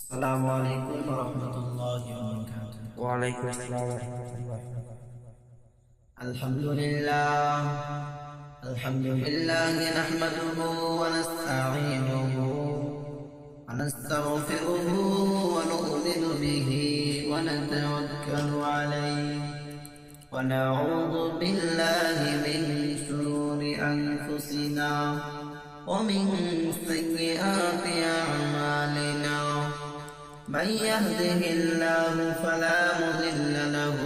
السلام عليكم ورحمة الله وبركاته. وعليكم السلام ورحمة الله. الحمد لله نحمده ونستعينه ونستغفره ونؤمن به ونتوكل عليه ونعوذ بالله من شرور أنفسنا ومن سيئات أعمالنا. من يهده الله فلا مضل له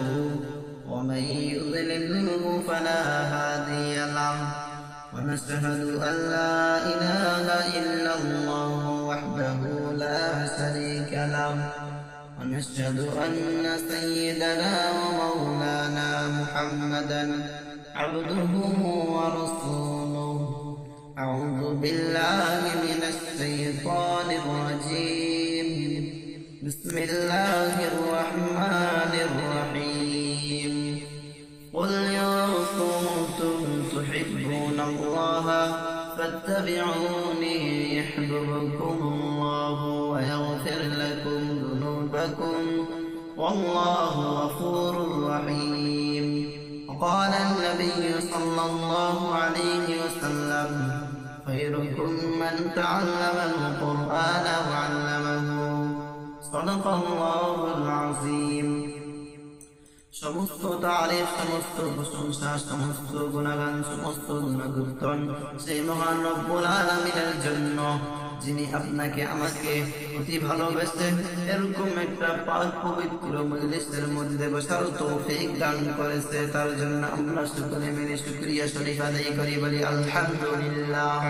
ومن يضلله فلا هادي له. ونشهد أن لا إله إلا الله وحده لا شريك له. ونشهد أن سيدنا ومولانا محمدا عبده ورسوله. أعوذ بالله من الشيطان الرجيم. بسم الله الرحمن الرحيم. قل إن كنتم تحبون الله فاتبعوني يحببكم الله ويغفر لكم ذنوبكم والله غفور رحيم. وقال النبي صلى الله عليه وسلم: خيركم من تعلم القرآن وعلمه. صدق الله العظيم. সমস্ত তারিফ, সমস্ত প্রশংসা, সমস্ত গুণগান, সমস্ত গুণকীর্তন সেই মহান রব্বুল আলামিনের জন্য, যিনি আপনাকে আমাকে অতি ভালোবেসেন এরকম একটা পাক পবিত্র মজলিসের মধ্যে বসার তৌফিক দান করেছে। তার জন্য আমরা সকলে মিলে শুকরিয়া শরীফ আদায় করি, বলি আলহামদুলিল্লাহ।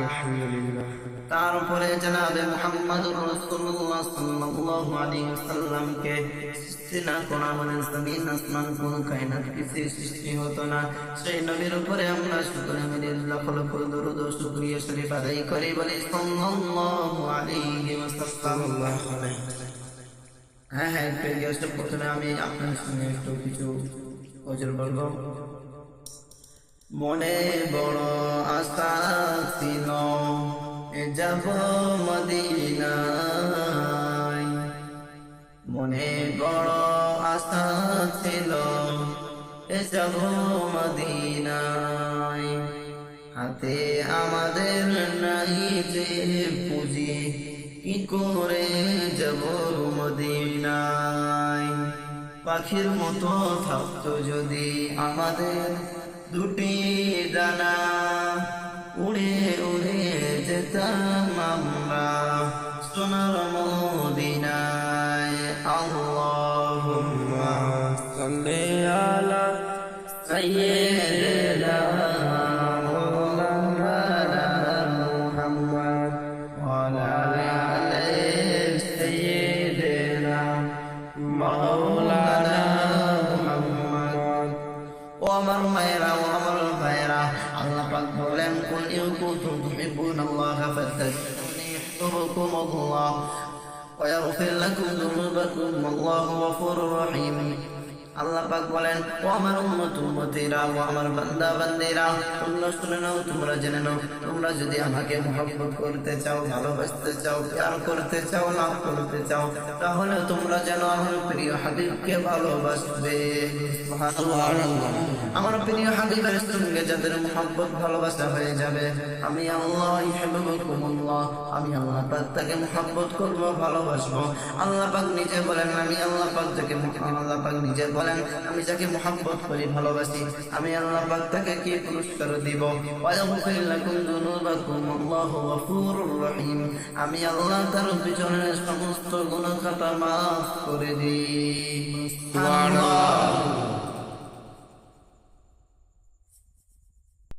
তার উপরে জনাবে মুহাম্মদুর রাসূলুল্লাহ সাল্লাল্লাহু আলাইহি ওয়াসাল্লামকে সৃষ্টি না করা মানে জমিন আসমান কোন কায়নাত কিছু সৃষ্টি হতো না, সেই নবীর উপরে আমরা সকলে মিলে লাখ লাখ দরুদ ও শুকরিয়া শরীফ আদায় করি, বলি সাল্লাল্লাহু আলাইহি ওয়াসাল্লাম। হ্যাঁ, প্রিয় দর্শক, প্রথমে আমি আপনার সঙ্গে একটু কিছু ওজর বলবো। মনে বড় আশা ছিল যাব মদিনায়, মনে বড় আশা ছিল যাব মদিনায়। হাতে আমাদের নাই যে পুঁজি, কি করে যাব মদিনায়। পাখির মতো থাকতো যদি আমাদের দুটি ডানা, উড়ে উড়ে যেতাম আমরা সোনার মদিনায়। আল্লাহুম্মা সাল্লি আলা সাইয়্যিদিনা মাওলানা মুহাম্মদ ওয়া আলা আলি সাইয়্যিদিনা মাওলানা মুহাম্মদ। ও আমার মায়েরা, ও আমার ভাইরা, আল্লাহ পাক বলেন, কুল ইন কুনতুম তুহিব্বুনাল্লাহা ফাত্তাবিউনি ইউহিব্বুকুম আল্লাহ ওয়া ইয়াগফির লাকুম যুনুবাকুম ওয়াল্লাহু গফুরুর রহিম। আল্লাহ পাক বলেন, ও আমার উম্মতেরা, ও আমার বান্দা বান্দীরা, তোমরা শুনে নাও, তোমরা জেনে নাও, তোমরা যদি আমাকে মহব্বত করতে চাও, ভালোবাসতে চাও, প্যার করতে চাও, লাভ করতে চাও, তাহলে তোমরা যেন আমার প্রিয় হাবিবকে ভালোবাসবে। সুবহানাল্লাহ। আমার প্রিয় হাবিবের সঙ্গে যাদের মহব্বত ভালোবাসা হয়ে যাবে, আমি আল্লাহ ইউহিব্বুকুমুল্লাহ, আমি আল্লাহ পাক তাকে মহব্বত করব, ভালোবাসবো। আল্লাহ পাক নিজে বলেন, আমি আল্লাহ পাক যাকে আল্লাহ পাক নিজে বলেন, আমি যাকে মহব্বত করি, ভালোবাসি, আমি আল্লাহ পাক তাকে কি পুরস্কার দিব? ওয়ায়াগফির লাকুম যুনুবাকুম আল্লাহু গফুরুর রহিম। আমি আল্লাহ তার পিছনের সমস্ত গুনাহ খাতা মাফ করে দিই। সুবহানাল্লাহ।